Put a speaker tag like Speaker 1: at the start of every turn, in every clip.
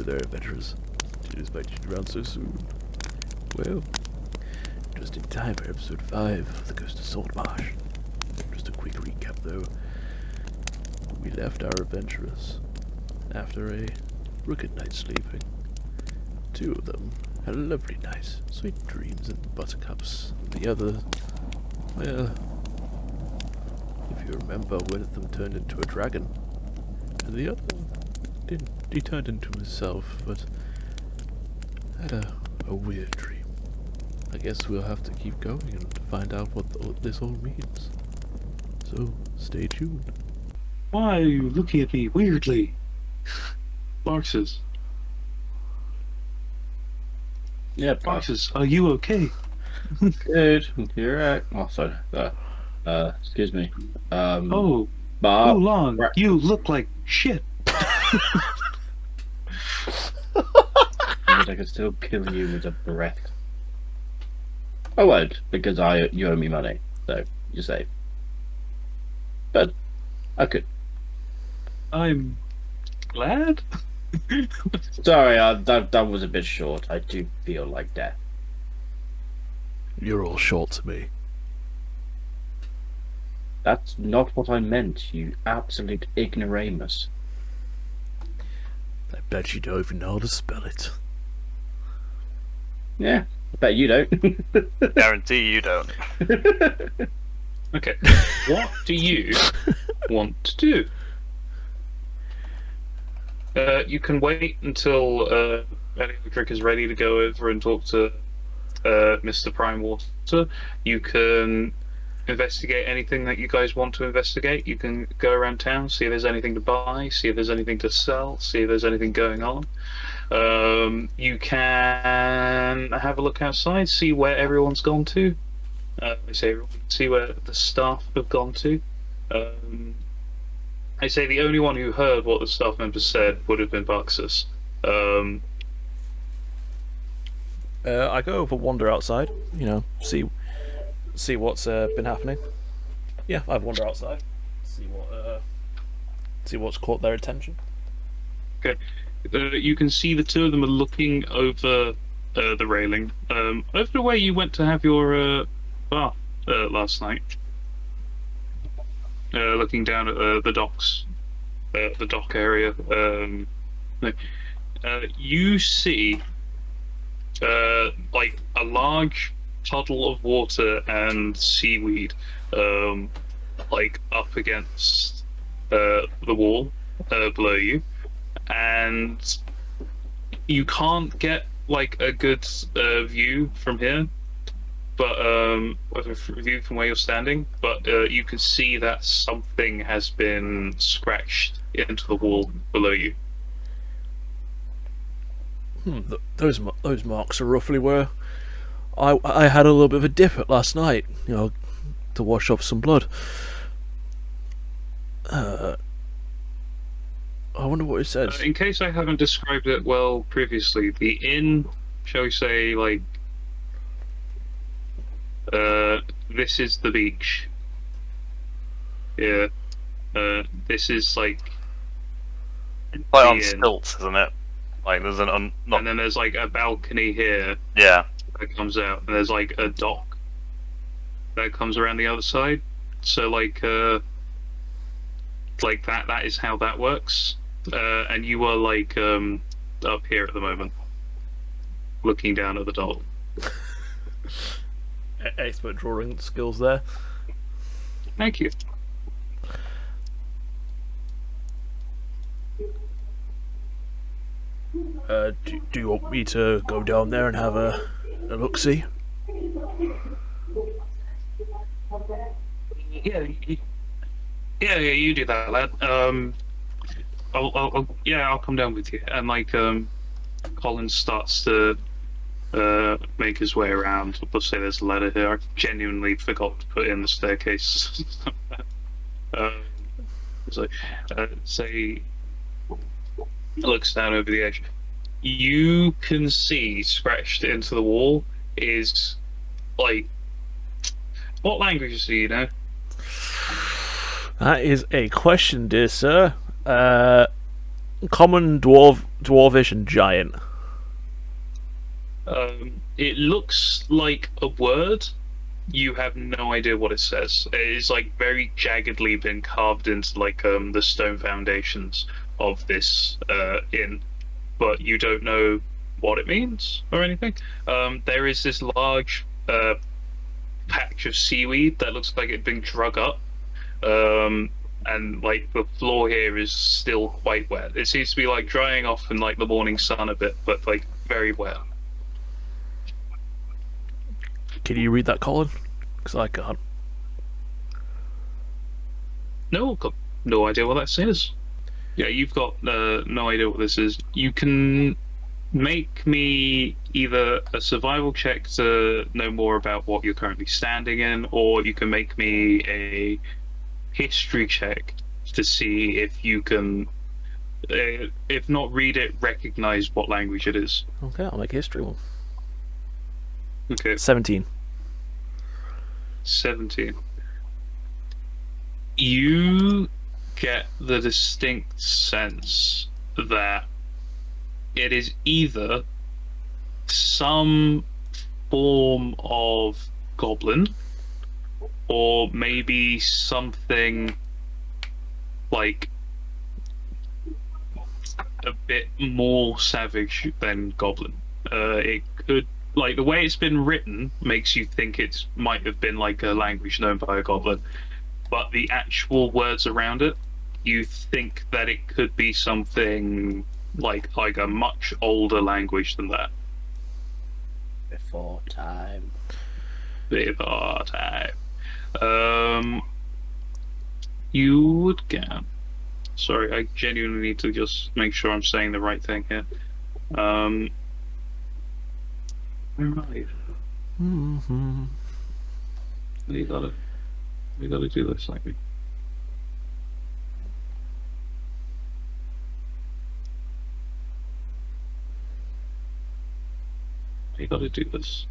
Speaker 1: there, adventurers. Didn't expect you around so soon. Well, just in time for episode 5 of the Ghost of Saltmarsh. Just a quick recap, though. We left our adventurers after a crooked night's sleeping. 2 of them had a lovely night, sweet dreams and buttercups. The other, well, if you remember, one of them turned into a dragon. And the other didn't. He turned into himself, but had a weird dream. I guess we'll have to keep going and find out what this all means. So, stay tuned.
Speaker 2: Why are you looking at me weirdly? Marxus.
Speaker 3: Yeah,
Speaker 2: Marxus, are you okay?
Speaker 3: good. You're right. Oh, sorry. Excuse me.
Speaker 2: Oh,
Speaker 3: Bob.
Speaker 2: Oolong, you look like shit.
Speaker 3: I could still kill you with a breath. I won't, because you owe me money, so you're safe. But I could.
Speaker 2: I'm glad.
Speaker 3: Sorry, that was a bit short. I do feel like death.
Speaker 1: You're all short to me.
Speaker 3: That's not what I meant, you absolute ignoramus.
Speaker 1: I bet you don't even know how to spell it.
Speaker 3: Yeah, I bet you don't.
Speaker 4: Guarantee you don't.
Speaker 2: Okay, what do you want to do? You can wait until Electric is ready to go over and talk to Mr. Prime Water. You can investigate anything that you guys want to investigate. You can go around town, see if there's anything to buy, see if there's anything to sell, see if there's anything going on. You can have a look outside, see where everyone's gone to. See where the staff have gone to. I say the only one who heard what the staff members said would have been Buxus.
Speaker 1: I go over, wander outside, see what's been happening. Yeah, I wander outside, see what's caught their attention.
Speaker 2: Okay, you can see the 2 of them are looking over the railing, over the way you went to have your bath last night. Looking down at the docks, the dock area. You see like a large puddle of water and seaweed, like up against the wall below you, and you can't get like a good view from here. But with a view from where you're standing, but you can see that something has been scratched into the wall below you.
Speaker 1: Those marks are roughly where I had a little bit of a dip at last night, to wash off some blood. I wonder what it says.
Speaker 2: In case I haven't described it well previously, the inn, shall we say, like, this is the beach. Yeah. This is like.
Speaker 4: Quite on stilts, isn't it? Like there's not.
Speaker 2: And then there's like a balcony here.
Speaker 4: Yeah.
Speaker 2: That comes out, and there's like a dock that comes around the other side. So like that is how that works. And you are like up here at the moment, looking down at the dock.
Speaker 1: Expert drawing skills there.
Speaker 2: Thank you.
Speaker 1: Do you want me to go down there and have a look-see?
Speaker 2: Yeah, you do that, lad. I'll come down with you. And like, Colin starts to make his way around. Let's say there's a ladder here. I genuinely forgot to put in the staircase. So, say, looks down over the edge. You can see scratched into the wall is like, what languages do you know?
Speaker 1: That is a question, dear sir. Common, dwarvish, and giant.
Speaker 2: It looks like a word. You have no idea what it says. It's like very jaggedly been carved into like the stone foundations of this inn, but you don't know what it means or anything. There is this large patch of seaweed that looks like it'd been drug up. And like the floor here is still quite wet. It seems to be like drying off in like the morning sun a bit, but like very wet.
Speaker 1: Can you read that, Colin? Because I can't.
Speaker 2: No, I've got no idea what that says. Yeah, you've got no idea what this is. You can make me either a survival check to know more about what you're currently standing in, or you can make me a history check to see if you can, if not read it, recognize what language it is.
Speaker 1: Okay, I'll make a history one.
Speaker 2: Okay.
Speaker 1: 17.
Speaker 2: 17. You get the distinct sense that it is either some form of goblin or maybe something like a bit more savage than goblin. It could, like, the way it's been written makes you think it might have been like a language known by a goblin, but the actual words around it, you think that it could be something like a much older language than that.
Speaker 3: Before time.
Speaker 2: Before time. You would get. Sorry, I genuinely need to just make sure I'm saying the right thing here. Where are you?
Speaker 1: Mm-hmm.
Speaker 2: You gotta do this like me. You gotta do this.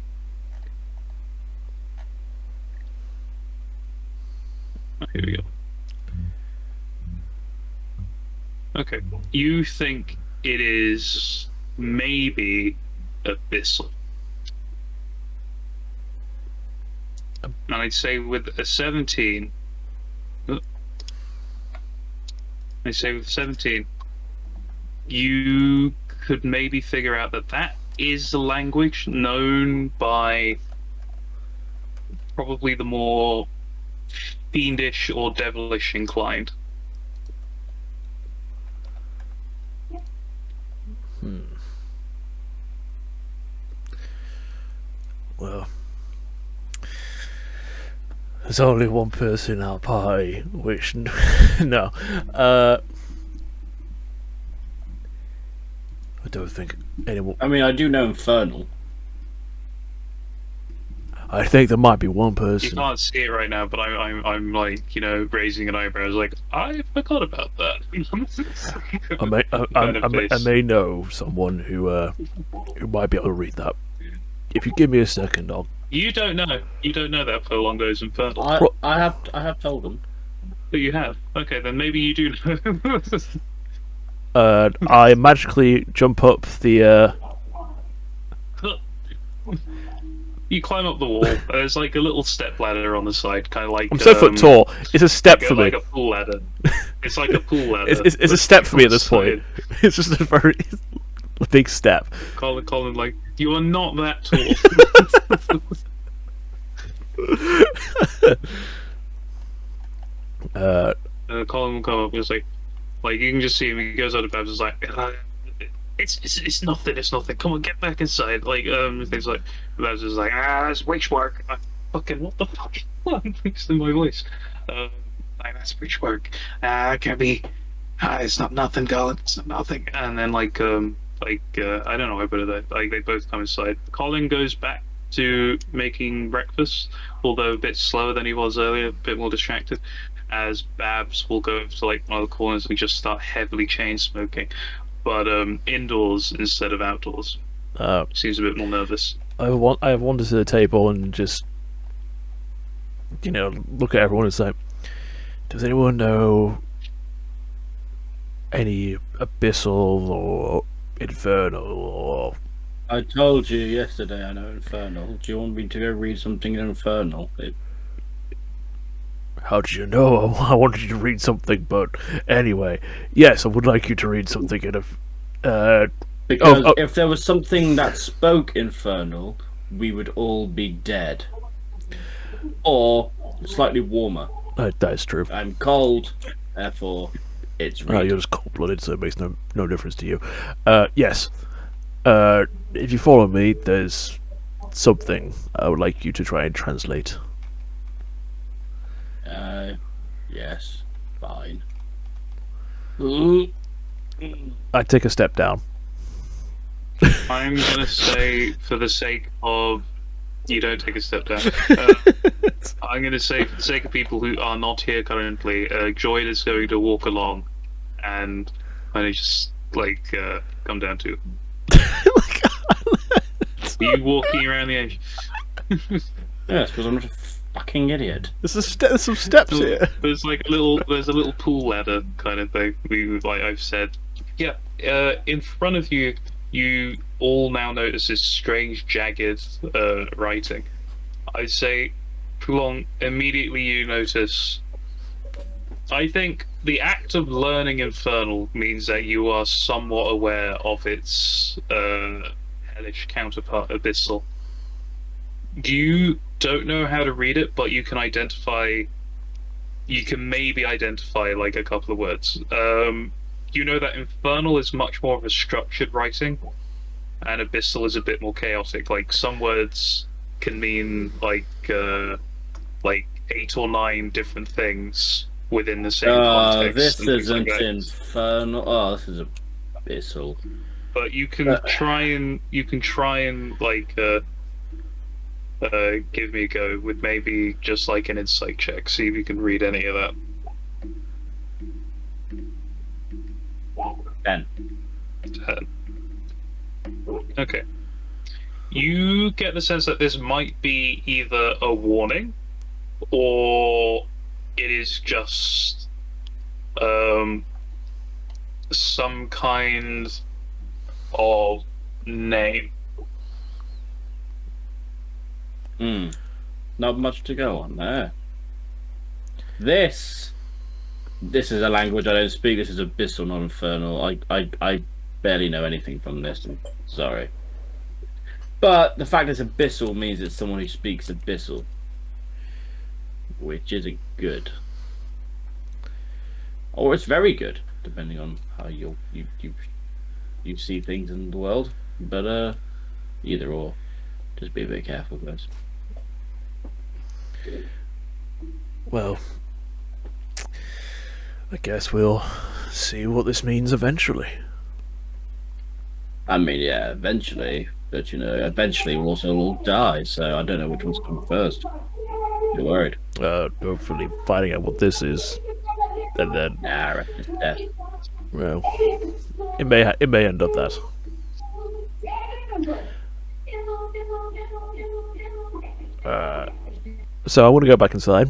Speaker 2: Oh, here we go. Okay, you think it is maybe abyssal. And I'd say with a 17, you could maybe figure out that that is a language known by probably the more fiendish or devilish inclined.
Speaker 1: Well, there's only one person in our party, which no, I don't think anyone.
Speaker 3: I mean, I do know Infernal.
Speaker 1: I think there might be one
Speaker 2: You
Speaker 1: person.
Speaker 2: can't see it right now, but I'm like, you know, raising an eyebrow. I was like, I forgot about that.
Speaker 1: I may know someone who might be able to read that. If you give me a second, I'll.
Speaker 2: You don't know. You don't know that Furlong goes infernal.
Speaker 3: I have told them.
Speaker 2: But you have. Okay, then maybe you do know.
Speaker 1: I magically jump up the.
Speaker 2: You climb up the wall. There's like a little step ladder on the side, kind of like.
Speaker 1: I'm 7 foot tall. It's a step for me.
Speaker 2: Like a pool ladder. It's like a pool ladder.
Speaker 1: It's a step for me at this point. It's just a very big step.
Speaker 2: Colin, like, you are not that tall. Colin will come up and it's like you can just see him. He goes out of bed. It's like, it's nothing. Come on, get back inside. Like, things like Babs is like, it's witch work. Fucking what the fuck? Thanks to my voice. Like, that's witch work. Can't be. It's not nothing, Colin. It's not nothing. And then I don't know how better that. Like, they both come inside. Colin goes back to making breakfast, although a bit slower than he was earlier, a bit more distracted. As Babs will go to like one of the corners and just start heavily chain smoking, but indoors instead of outdoors. Seems a bit more nervous.
Speaker 1: I have wandered to the table and just, look at everyone and say, does anyone know any abyssal or infernal or...
Speaker 3: I told you yesterday I know Infernal. Do you want me to go read something in Infernal?
Speaker 1: How did you know? I wanted you to read something, but anyway, yes, I would like you to read something in a...
Speaker 3: Because if there was something that spoke Infernal, we would all be dead. Or slightly warmer.
Speaker 1: that is true.
Speaker 3: I'm cold, therefore it's read.
Speaker 1: You're just cold-blooded, so it makes no difference to you. Yes. If you follow me, there's something I would like you to try and translate.
Speaker 3: Yes, fine.
Speaker 1: I take a step down.
Speaker 2: I'm gonna say, for the sake of you don't take a step down. I'm gonna say, for the sake of people who are not here currently, Joyd is going to walk along, and kind of just come down to. Are you walking around the edge?
Speaker 3: Yes, because I'm not a fucking idiot.
Speaker 1: There's some steps
Speaker 2: So,
Speaker 1: here.
Speaker 2: there's a little pool ladder kind of thing. I've said, yeah. In front of you, you all now notice this strange, jagged writing. I'd say, Poulon, immediately you notice. I think the act of learning Infernal means that you are somewhat aware of its hellish counterpart, Abyssal. You don't know how to read it, but you can identify. You can maybe identify like a couple of words. You know that Infernal is much more of a structured writing, and Abyssal is a bit more chaotic. Like some words can mean like 8 or 9 different things within the same context.
Speaker 3: This
Speaker 2: and things
Speaker 3: isn't
Speaker 2: like that.
Speaker 3: Infernal. Oh, this is Abyssal.
Speaker 2: But you can try and give me a go with maybe just like an insight check. See if you can read any of that.
Speaker 3: 10.
Speaker 2: 10. Okay. You get the sense that this might be either a warning, or it is just some kind of name.
Speaker 3: Not much to go on there. This is a language I don't speak. This is Abyssal, not Infernal. I barely know anything from this. I'm sorry. But the fact it's Abyssal means it's someone who speaks Abyssal, which isn't good. Or it's very good, depending on how you see things in the world. But either or. Just be a bit careful, guys.
Speaker 1: Well, I guess we'll see what this means eventually.
Speaker 3: I mean, yeah, eventually. But, eventually we'll also all die, so I don't know which one's coming first. You're worried.
Speaker 1: Hopefully finding out what this is, and then...
Speaker 3: Nah, I reckon it's death.
Speaker 1: Well, it may end up that. So I want to go back inside,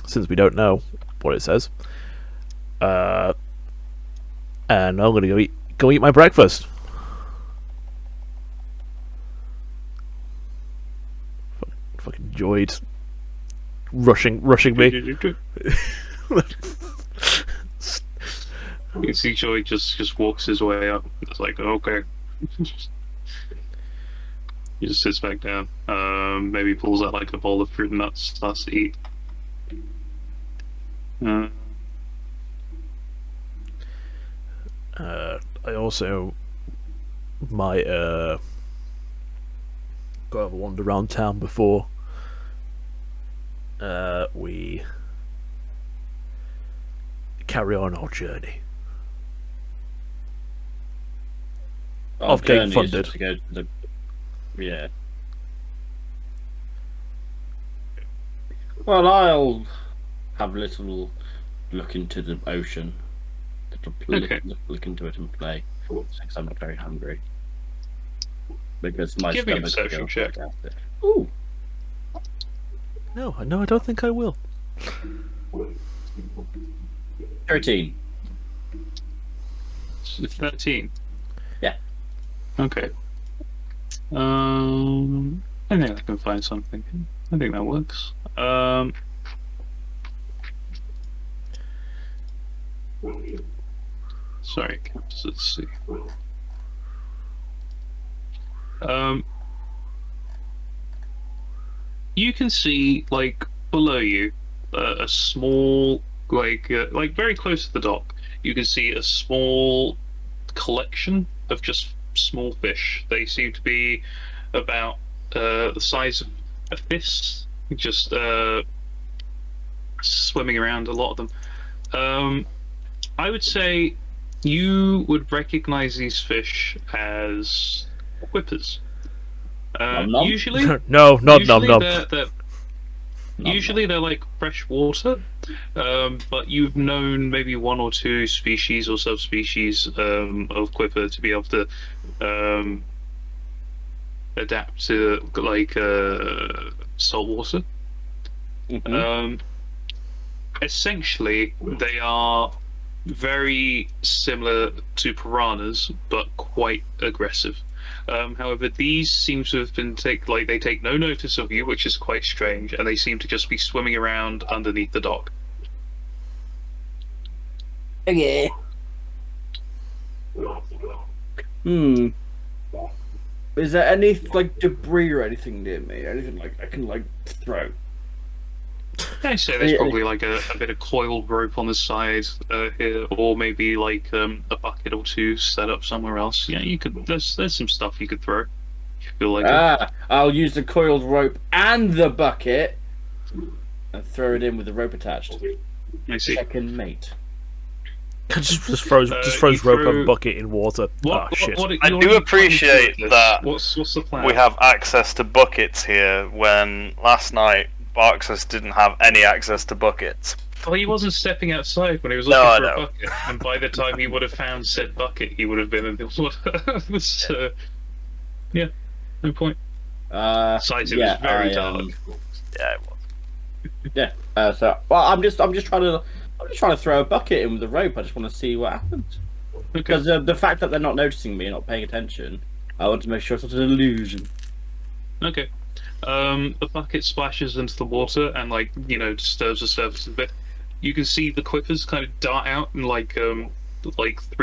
Speaker 1: since we don't know what it says. And I'm gonna go eat my breakfast. Fucking Joyd rushing me.
Speaker 2: You see Joyd just walks his way up. It's like, okay. He just sits back down. Maybe pulls out like a bowl of fruit and nuts, starts to eat.
Speaker 1: I also might go have a wander around town before we carry on our journey.
Speaker 3: Our
Speaker 1: Of getting
Speaker 3: journey is
Speaker 1: funded.
Speaker 3: just to go to the... Yeah. Well, I'll have a little look into the ocean.
Speaker 2: Okay.
Speaker 3: Look into it and play. Since I'm not very hungry. Because my
Speaker 2: Give me a
Speaker 3: stomach
Speaker 2: perception
Speaker 3: feels
Speaker 2: check.
Speaker 3: fantastic. Ooh.
Speaker 1: No, I don't think I will.
Speaker 3: 13.
Speaker 2: 13.
Speaker 3: Yeah.
Speaker 2: Okay. I think I can find something. I think that works. Sorry, let's see. You can see like below you a small like very close to the dock. You can see a small collection of just small fish. They seem to be about the size of a fist, just swimming around. A lot of them. I would say you would recognize these fish as whippers.
Speaker 3: Nom nom?
Speaker 2: Usually,
Speaker 1: No, not nom
Speaker 2: usually
Speaker 1: nom.
Speaker 2: they're usually they're like fresh water, but you've known maybe one or two species or subspecies of quipper to be able to adapt to like salt water.
Speaker 3: Mhm.
Speaker 2: Essentially, they are very similar to piranhas, but quite aggressive. However, these seem to have been they take no notice of you, which is quite strange, and they seem to just be swimming around underneath the dock.
Speaker 3: Okay. Hmm. Is there any like debris or anything near me? Anything like I can like throw?
Speaker 2: I say there's probably like a bit of coiled rope on the side here, or maybe like a bucket or two set up somewhere else. Yeah, you could. There's some stuff you could throw. If you feel like it.
Speaker 3: I'll use the coiled rope and the bucket and throw it in with the rope attached.
Speaker 2: I see.
Speaker 3: Second mate.
Speaker 1: just throws
Speaker 2: you
Speaker 1: rope
Speaker 2: throw-
Speaker 1: and bucket in water. Shit.
Speaker 4: I do appreciate that
Speaker 2: What's the plan?
Speaker 4: We have access to buckets here when last night Barxus didn't have any access to buckets.
Speaker 2: Well, he wasn't stepping outside when he was
Speaker 4: No,
Speaker 2: looking
Speaker 4: I
Speaker 2: for a
Speaker 4: know.
Speaker 2: bucket, and by the time he would have found said bucket, he would have been in the water. So, yeah, no point. Besides, it was very dark.
Speaker 4: Yeah, it was.
Speaker 3: Yeah. I'm just trying to throw a bucket in with the rope. I just want to see what happens.
Speaker 2: Okay.
Speaker 3: Because the fact that they're not noticing me and not paying attention, I want to make sure it's not an illusion.
Speaker 2: Okay. The bucket splashes into the water and, like, disturbs the surface a bit. You can see the quippers kind of dart out in like 3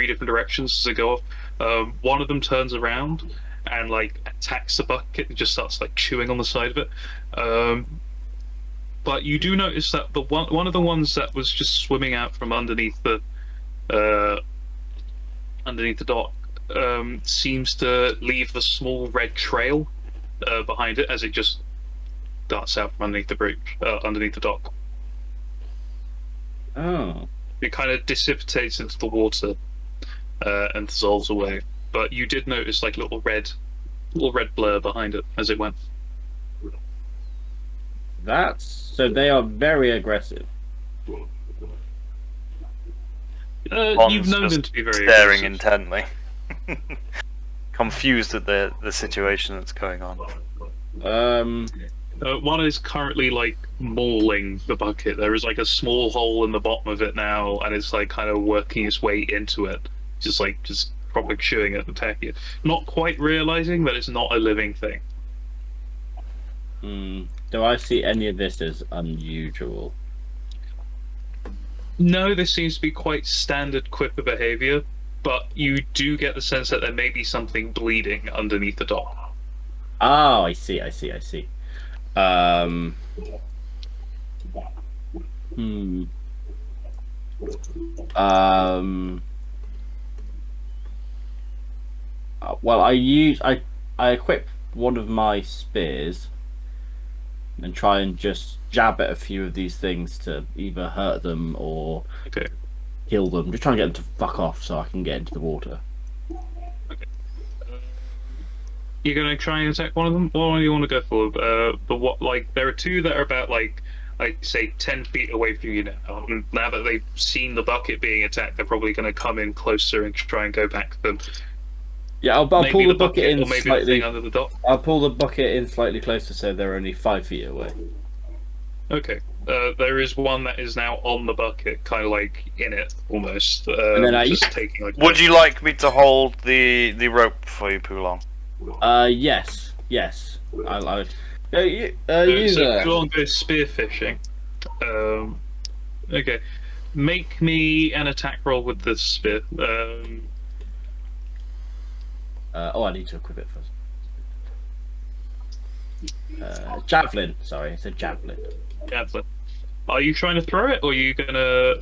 Speaker 2: different directions as they go off. One of them turns around and like attacks the bucket and just starts like chewing on the side of it. But you do notice that the one of the ones that was just swimming out from underneath the dock seems to leave a small red trail behind it as it just darts out from underneath the bridge, underneath the dock.
Speaker 3: Oh.
Speaker 2: It kind of dissipates into the water and dissolves away. But you did notice like little red blur behind it as it went.
Speaker 3: So they are very aggressive.
Speaker 4: Bond's
Speaker 2: You've known
Speaker 4: just
Speaker 2: them to be very
Speaker 4: staring
Speaker 2: aggressive.
Speaker 4: intently, confused at the situation that's going on.
Speaker 2: One is currently like mauling the bucket. There is like a small hole in the bottom of it now, and it's like kind of working its way into it, just probably chewing it and attacking it. Not quite realizing that it's not a living thing.
Speaker 3: Do I see any of this as unusual?
Speaker 2: No, this seems to be quite standard quipper behavior, but you do get the sense that there may be something bleeding underneath the dock.
Speaker 3: Oh, I see. Well, I equip one of my spears and try and just jab at a few of these things to either hurt them or
Speaker 2: Okay.
Speaker 3: kill them. Just trying to get them to fuck off so I can get into the water.
Speaker 2: You're gonna try and attack one of them? What do you want to go for? There are two that are about I'd say 10 feet away from you now. And now that they've seen the bucket being attacked, they're probably going to come in closer and try and go back to them.
Speaker 3: Yeah, I'll
Speaker 2: Maybe
Speaker 3: pull the bucket in
Speaker 2: or maybe the
Speaker 3: slightly.
Speaker 2: thing under the dock.
Speaker 3: I'll pull the bucket in slightly closer so they're only 5 feet away.
Speaker 2: Okay. There is one that is now on the bucket, kind of like in it almost.
Speaker 3: And then
Speaker 2: just taking like.
Speaker 4: Would you like me to hold the rope for you, Poulon?
Speaker 3: Yes. I you,
Speaker 2: So
Speaker 3: user.
Speaker 2: go on, go spearfishing. Okay, make me an attack roll with the spear.
Speaker 3: I need to equip it first. Javelin. Sorry, it's a javelin.
Speaker 2: Javelin. Are you trying to throw it, or are you gonna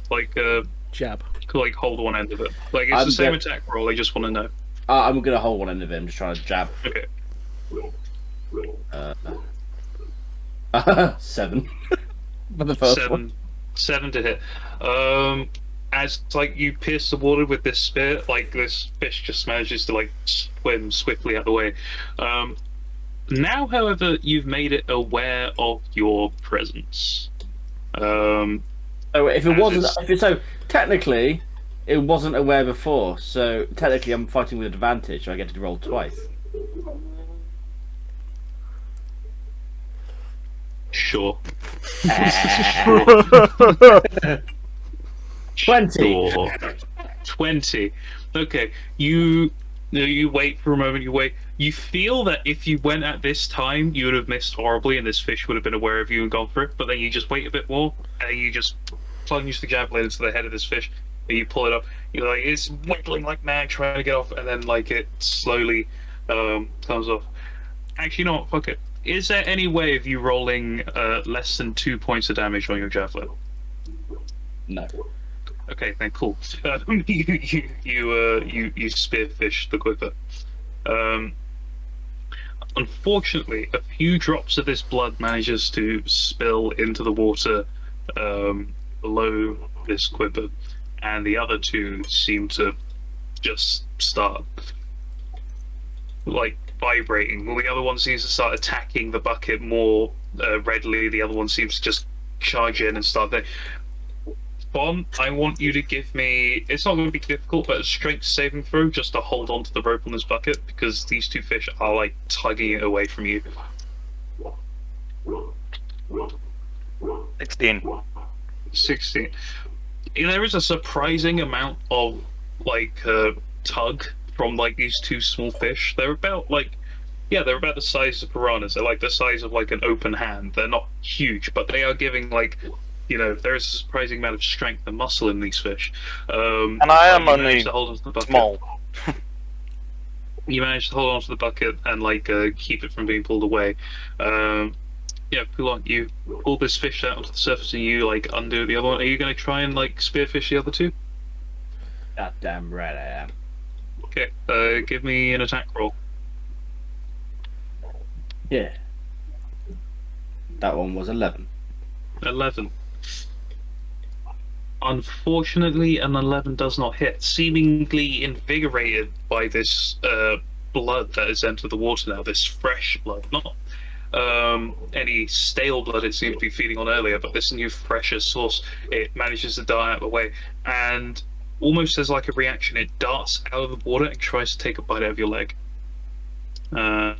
Speaker 1: Jab.
Speaker 2: like hold one end of it? Like it's the same attack roll. I just want to know.
Speaker 3: I'm gonna hold one end of it. I'm just trying to jab.
Speaker 2: Okay.
Speaker 3: 7 for the first one.
Speaker 2: Seven to hit. As like you pierce the water with this spear, like this fish just manages to like swim swiftly out of the way. Now, however, you've made it aware of your presence.
Speaker 3: Oh, if it wasn't, so technically, it wasn't aware before. So technically, I'm fighting with advantage. So I get to roll twice.
Speaker 2: Sure.
Speaker 3: 20.
Speaker 2: Sure. 20. Okay. You wait for a moment. You wait. You feel that if you went at this time, you would have missed horribly, and this fish would have been aware of you and gone for it. But then you just wait a bit more, and you just plunge the javelin into the head of this fish, and you pull it up. You're like, it's wiggling like mad, trying to get off, and then like it slowly comes off. Actually, you know what? Fuck it. Is there any way of you rolling less than 2 points of damage on your javelin?
Speaker 3: No.
Speaker 2: Okay, then cool. You spearfish the quiver. Unfortunately, a few drops of this blood manages to spill into the water below this quiver, and the other two seem to just start like vibrating. Well, the other one seems to start attacking the bucket more readily. The other one seems to just charge in and start there. Bon, I want you to give me, it's not going to be difficult, but a strength saving throw just to hold on to the rope on this bucket, because these two fish are like tugging it away from you.
Speaker 4: 16.
Speaker 2: 16. There is a surprising amount of like tug from like these two small fish. They're about they're about the size of piranhas. They're like the size of like an open hand. They're not huge, but they are giving like, there is a surprising amount of strength and muscle in these fish.
Speaker 4: And I am only small.
Speaker 2: You manage to hold on to the bucket and like keep it from being pulled away. Poulon, you pull this fish out onto the surface and you like undo the other one. Are you going to try and like spearfish the other two?
Speaker 3: Goddamn right I am.
Speaker 2: Okay, give me an attack roll.
Speaker 3: Yeah. That one was 11.
Speaker 2: 11. Unfortunately, an 11 does not hit. Seemingly invigorated by this blood that has entered the water now, this fresh blood, not any stale blood it seemed to be feeding on earlier, but this new fresher source, it manages to die out of the way, and almost as like a reaction, it darts out of the water and tries to take a bite out of your leg. Bite.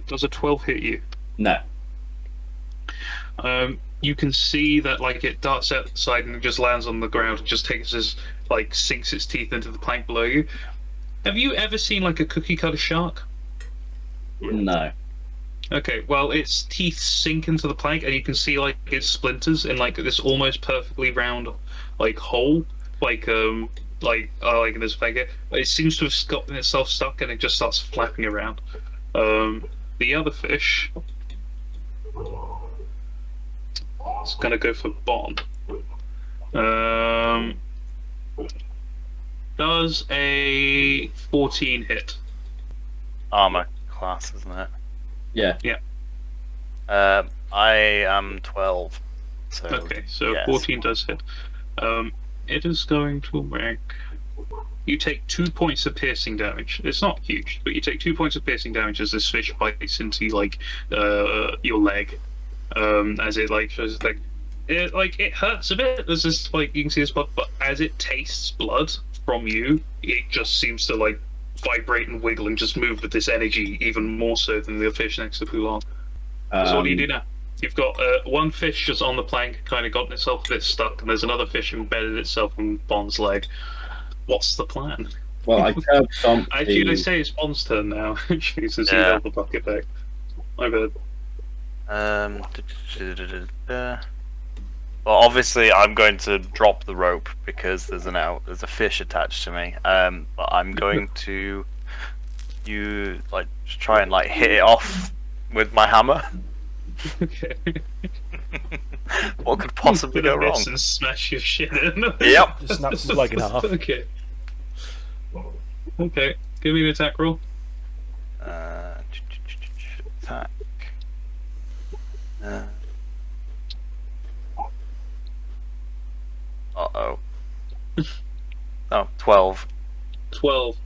Speaker 2: Does a 12 hit you?
Speaker 3: No.
Speaker 2: You can see that like it darts out the side and it just lands on the ground and just sinks its teeth into the plank below you. Have you ever seen like a cookie cutter shark?
Speaker 3: No.
Speaker 2: Okay, well its teeth sink into the plank and you can see like its splinters in like this almost perfectly round like hole, in this plank. It seems to have gotten itself stuck and it just starts flapping around. The other fish is gonna go for Bon. Does a 14 hit?
Speaker 4: Armor class, isn't it?
Speaker 3: Yeah.
Speaker 2: Yeah.
Speaker 4: I am 12. So
Speaker 2: Okay, so
Speaker 4: yes.
Speaker 2: 14 does hit. It is going to make. You take 2 points of piercing damage. It's not huge, but you take 2 points of piercing damage as this fish bites into your leg. As it like shows its leg. It hurts a bit. There's this you can see this blood, but as it tastes blood from you, it just seems to vibrate and wiggle and just move with this energy even more so than the fish next to Poulon. So what do you do now? You've got one fish just on the plank, kind of gotten itself a bit stuck, and there's another fish embedded itself on Bond's leg. What's the plan?
Speaker 3: Well, I curb stomped
Speaker 2: Actually, they say it's Bond's turn now. Actually, since he held the bucket back. My bad.
Speaker 4: Well, obviously, I'm going to drop the rope because there's a fish attached to me. But I'm going to try and hit it off with my hammer.
Speaker 2: Okay.
Speaker 4: What could possibly go wrong?
Speaker 2: And smash your shit in.
Speaker 4: Yep.
Speaker 1: Just snaps his leg in half.
Speaker 2: Okay. Okay. Give me an attack roll.
Speaker 4: Attack. Uh-oh. Oh, 12.
Speaker 2: 12.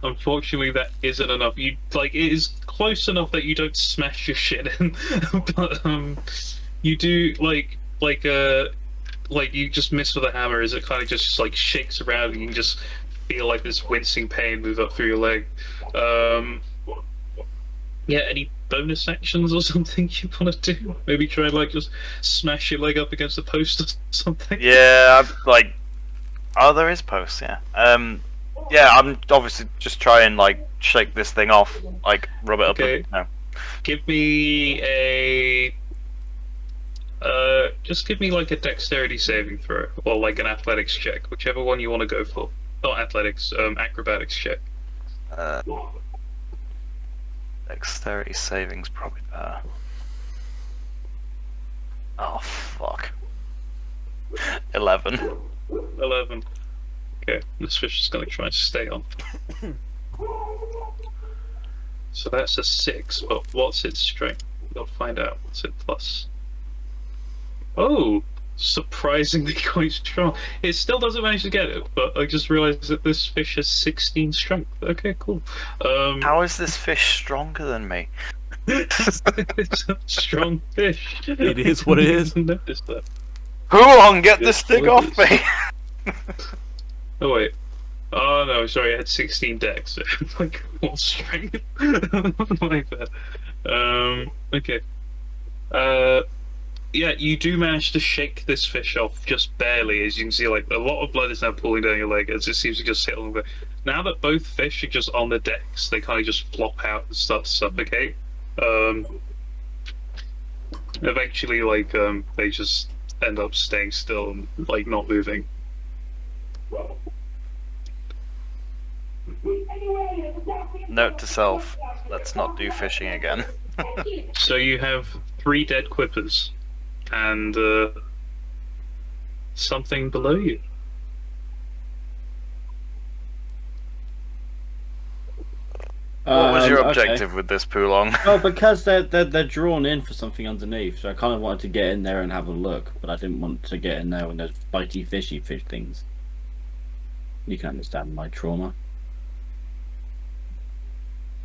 Speaker 2: Unfortunately, that isn't enough. It is close enough that you don't smash your shit in, but you do you just miss with a hammer as it kind of just shakes around, and you can just feel this wincing pain move up through your leg. Yeah, any bonus actions or something you want to do? Maybe try and just smash your leg up against a post or something.
Speaker 4: Yeah, oh, there is posts. Yeah. Yeah, I'm obviously just try and shake this thing off, rub it up.
Speaker 2: Okay.
Speaker 4: No.
Speaker 2: Give me a. Just give me a dexterity saving throw, or an athletics check, whichever one you want to go for. Not athletics, acrobatics check.
Speaker 4: Dexterity savings probably better. Oh fuck. 11.
Speaker 2: 11. Okay, this fish is going to try and stay on. So that's a 6, but what's its strength? We'll find out. What's it plus? Oh, surprisingly quite strong. It still doesn't manage to get it, but I just realised that this fish has 16 strength. Okay, cool.
Speaker 4: How is this fish stronger than me?
Speaker 2: It's a strong fish.
Speaker 1: It is what it is.
Speaker 2: Noticed that.
Speaker 4: Poulon, get this thing off me!
Speaker 2: Oh wait. Oh no, sorry, I had 16 decks. What strength? My bad. Okay. Yeah, you do manage to shake this fish off just barely, as you can see, a lot of blood is now pooling down your leg as it seems to just hit along the. Now that both fish are just on the decks, they kind of just flop out and start to suffocate. Eventually, they just end up staying still and, not moving.
Speaker 4: Note to self, let's not do fishing again.
Speaker 2: So you have 3 dead quippers, and something below you.
Speaker 4: What was your
Speaker 3: Okay.
Speaker 4: objective with this, Poulon?
Speaker 3: Well, because they're drawn in for something underneath, so I kind of wanted to get in there and have a look, but I didn't want to get in there when there's bitey, fishy fish things. You can understand my trauma.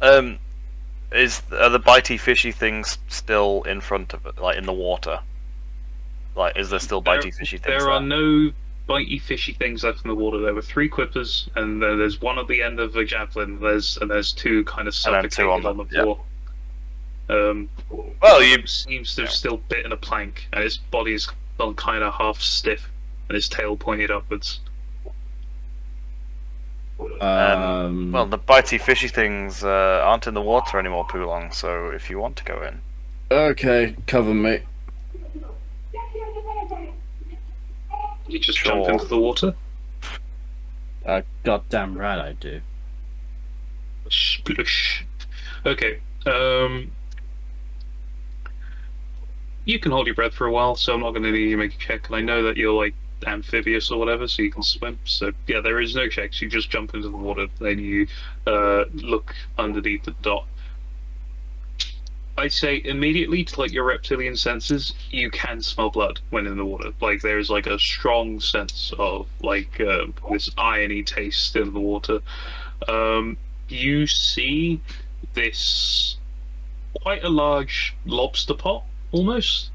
Speaker 4: Are the bitey fishy things still in front of it, in the water? Is there still bitey fishy things
Speaker 2: There are no bitey fishy things left in the water. There were 3 quippers, and then there's one at the end of the javelin. There's 2 kind of
Speaker 4: And then
Speaker 2: suffocated
Speaker 4: 2
Speaker 2: on the floor.
Speaker 4: Well, you
Speaker 2: seems to have still bitten a plank, and its body is gone kind of half stiff, and its tail pointed upwards.
Speaker 4: well, the bitey fishy things aren't in the water anymore, Poulon. So if you want to go in,
Speaker 3: Okay, cover me.
Speaker 2: You just
Speaker 4: Sure.
Speaker 2: jump into the water.
Speaker 3: Goddamn right I do.
Speaker 2: Splush. Okay. You can hold your breath for a while, so I'm not going to need you to make a check. And I know that you're amphibious or whatever, so you can swim. So yeah, there is no checks. You just jump into the water, then you look underneath the dot. I'd say immediately to your reptilian senses, you can smell blood when in the water. There is a strong sense of this irony taste in the water. You see this quite a large lobster pot, almost,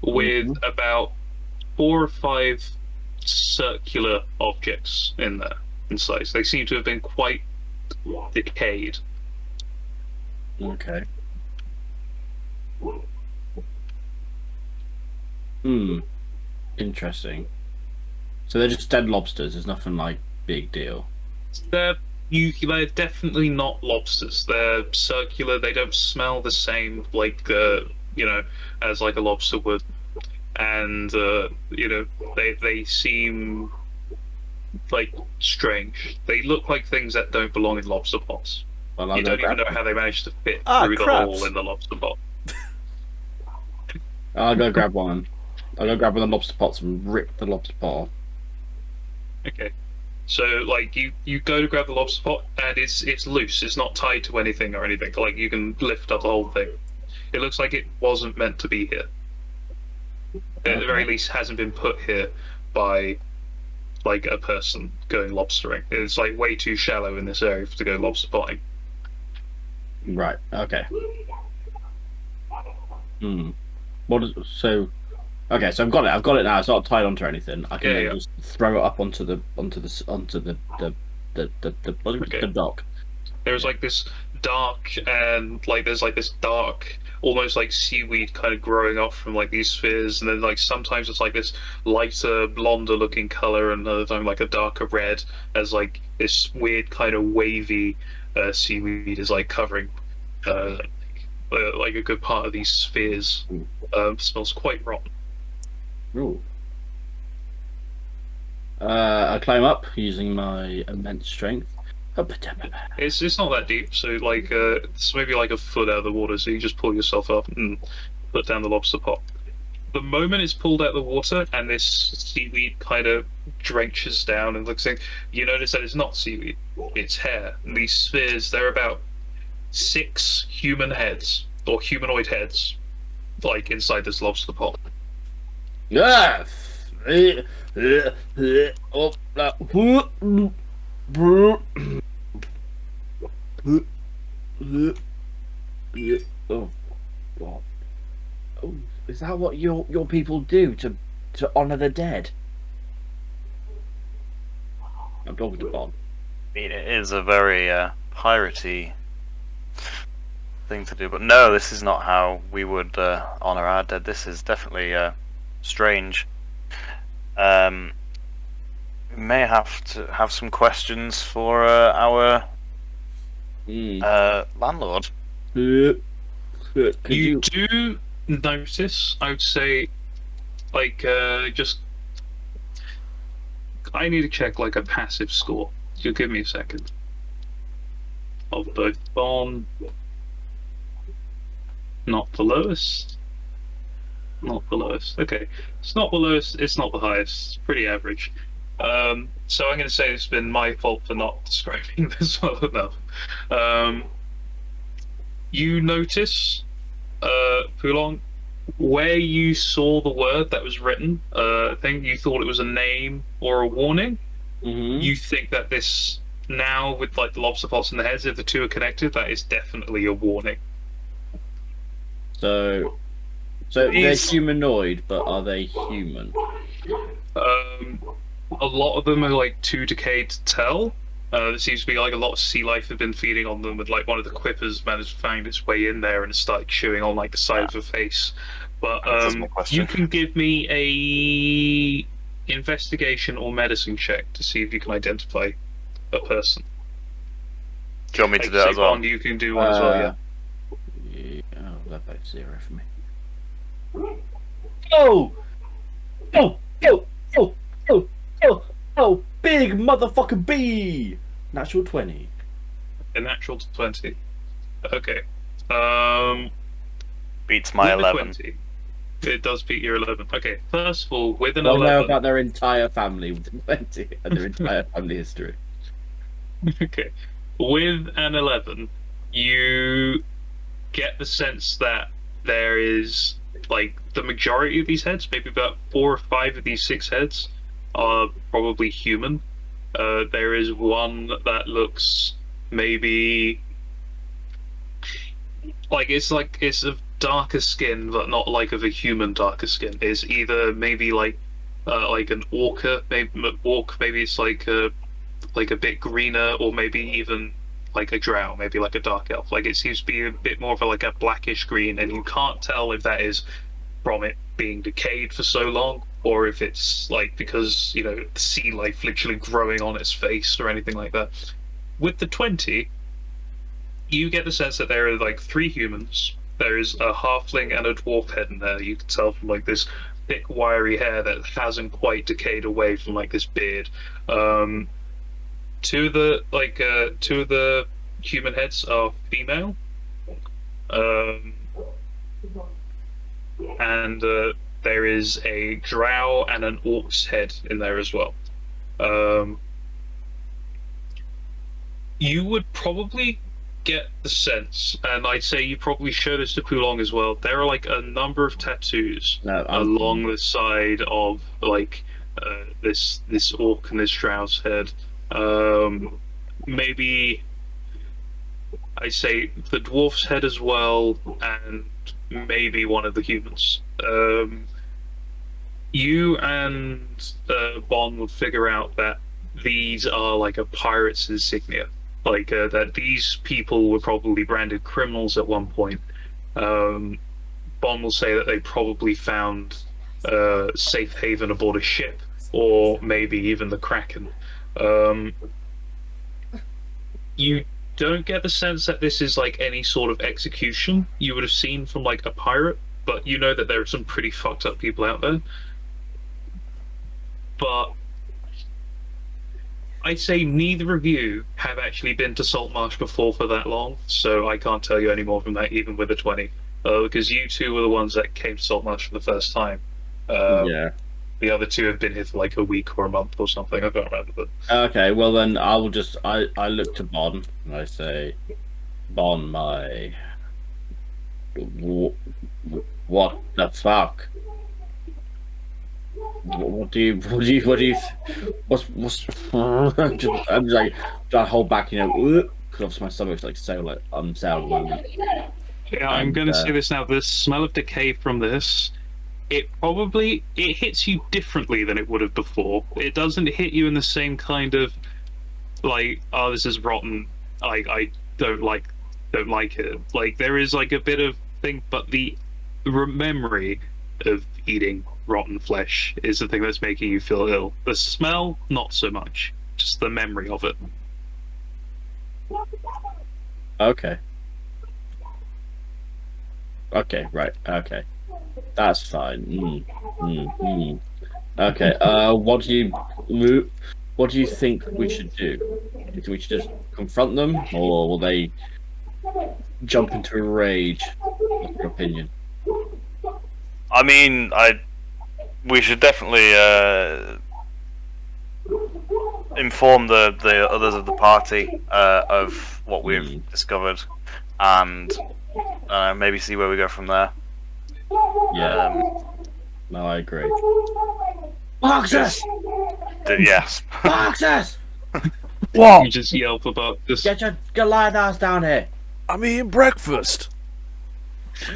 Speaker 2: with about 4 or 5 circular objects in there inside. They seem to have been quite decayed.
Speaker 3: Okay. Interesting. So they're just dead lobsters. There's nothing like big deal.
Speaker 2: They're definitely not lobsters. They're circular. They don't smell the same, like as like a lobster would, and they seem like strange. They look like things that don't belong in lobster pots.
Speaker 3: Well, I'll
Speaker 2: You
Speaker 3: go
Speaker 2: don't even
Speaker 3: grab
Speaker 2: know
Speaker 3: one.
Speaker 2: how they managed to fit
Speaker 1: Ah,
Speaker 2: through the
Speaker 1: crabs.
Speaker 2: hole in the lobster pot.
Speaker 3: I'll go grab one. I'll go grab one of the lobster pots and rip the lobster pot off.
Speaker 2: Okay. So like you go to grab the lobster pot and it's loose. It's not tied to anything or anything. Like you can lift up the whole thing. It looks like it wasn't meant to be here. At the very least, hasn't been put here by like a person going lobstering. It's like way too shallow in this area to go lobster potting.
Speaker 3: Right. Okay. What is so? Okay, so I've got it. I've got it now. It's not tied onto anything. I can
Speaker 2: Yeah,
Speaker 3: then
Speaker 2: yeah.
Speaker 3: just throw it up onto the
Speaker 2: Okay.
Speaker 3: dock.
Speaker 2: There's like this dark and like there's like this dark almost like seaweed kind of growing up from like these spheres, and then like sometimes it's like this lighter blonder looking color, and another time like a darker red, as like this weird kind of wavy seaweed is like covering like a good part of these spheres. Smells quite rotten.
Speaker 3: Ooh. I climb up using my immense strength.
Speaker 2: It's not that deep, so like it's maybe like a foot out of the water, so you just pull yourself up and put down the lobster pot. The moment it's pulled out of the water and this seaweed kind of drenches down and looks like, you notice that it's not seaweed, it's hair. And these spheres, they're about 6 human heads or humanoid heads, like inside this lobster pot.
Speaker 3: Yeah. Oh, God. Oh, is that what your people do to honor the dead? I'm talking to Bob.
Speaker 4: I mean, it is a very piratey thing to do, but no, this is not how we would honor our dead. This is definitely strange. We may have to have some questions for our landlord.
Speaker 3: Could
Speaker 2: You do notice, I would say, like just I need to check like a passive score. You give me a second. Of both Bond, not the lowest, not the lowest. Okay, it's not the lowest. It's not the highest. It's pretty average. So I'm going to say it's been my fault for not describing this well enough. You notice, Poulon, where you saw the word that was written, I think you thought it was a name or a warning. You think that this now, with like the lobster pots and the heads, if the two are connected, that is definitely a warning.
Speaker 3: So they're humanoid, but are they human?
Speaker 2: A lot of them are like too decayed to tell. There seems to be like a lot of sea life have been feeding on them, with like one of the quippers managed to find its way in there and started chewing on like the side of her face. But
Speaker 4: That's my question.
Speaker 2: you can give me a investigation or medicine check to see if you can identify a person.
Speaker 4: Do you want me to
Speaker 2: Like,
Speaker 4: do that
Speaker 2: say
Speaker 4: as well?
Speaker 2: Bond, you can do one as well, yeah.
Speaker 3: Oh, they're both 0 for me. Oh! Oh! Oh! Oh! Oh! Oh! Oh! Big motherfucking B! Natural 20.
Speaker 2: A natural 20. Okay.
Speaker 4: Beats my
Speaker 2: with a
Speaker 4: 11.
Speaker 2: 20. It does beat your 11. Okay, first of all, with an
Speaker 3: I know
Speaker 2: 11.
Speaker 3: about their entire family with 20 and their entire family history.
Speaker 2: Okay. With an 11, you get the sense that there is, like, the majority of these heads, maybe about 4 or 5 of these 6 heads, are probably human. There is one that looks maybe like it's of darker skin, but not like of a human darker skin. It's either maybe like an orca, maybe orc, maybe it's like a bit greener, or maybe even like a drow, maybe like a dark elf. Like it seems to be a bit more of a, like a blackish green, and you can't tell if that is from it being decayed for so long, or if it's like because sea life literally growing on its face or anything like that. With the 20, you get the sense that there are like 3 humans. There is a halfling and a dwarf head in there. You can tell from like this thick, wiry hair that hasn't quite decayed away from like this beard. Two of the human heads are female, and there is a drow and an orc's head in there as well. You would probably get the sense, and I'd say you probably show this to Pulong as well. There are like a number of tattoos along the side of like this orc and this drow's head. Maybe I say the dwarf's head as well, and maybe one of the humans. You and Bon would figure out that these are like a pirate's insignia. Like that these people were probably branded criminals at one point. Bon will say that they probably found safe haven aboard a ship, or maybe even the Kraken. You don't get the sense that this is like any sort of execution you would have seen from like a pirate, but you know that there are some pretty fucked up people out there. But I'd say neither of you have actually been to Saltmarsh before for that long, so I can't tell you any more from that, even with a 20. Because you two were the ones that came to Saltmarsh for the first time.
Speaker 3: Yeah.
Speaker 2: The other 2 have been here for like a week or a month or something. I can't remember. But
Speaker 3: Okay, well then I will just I look to Bon and I say, Bon, my what the fuck? What's I'm just like trying to hold back, because my stomach's like so like unsound at the moment.
Speaker 2: Yeah, I'm going to say this now. The smell of decay from this, it hits you differently than it would have before. It doesn't hit you in the same kind of like, oh, this is rotten. I don't like it. Like there is like a bit of thing, but the memory of eating rotten flesh is the thing that's making you feel ill. The smell, not so much. Just the memory of it.
Speaker 3: Okay. Okay, right. Okay, that's fine. Okay. What do you think we should do? Do we should just confront them, or will they jump into a rage? What's your opinion?
Speaker 4: I mean, we should definitely inform the others of the party of what we've discovered, and maybe see where we go from there.
Speaker 3: Yeah. No, I agree. Boxers!
Speaker 4: Yes.
Speaker 3: Boxers!
Speaker 1: What?
Speaker 2: You just yell about this.
Speaker 3: Get your Goliath ass down here.
Speaker 1: I'm eating breakfast.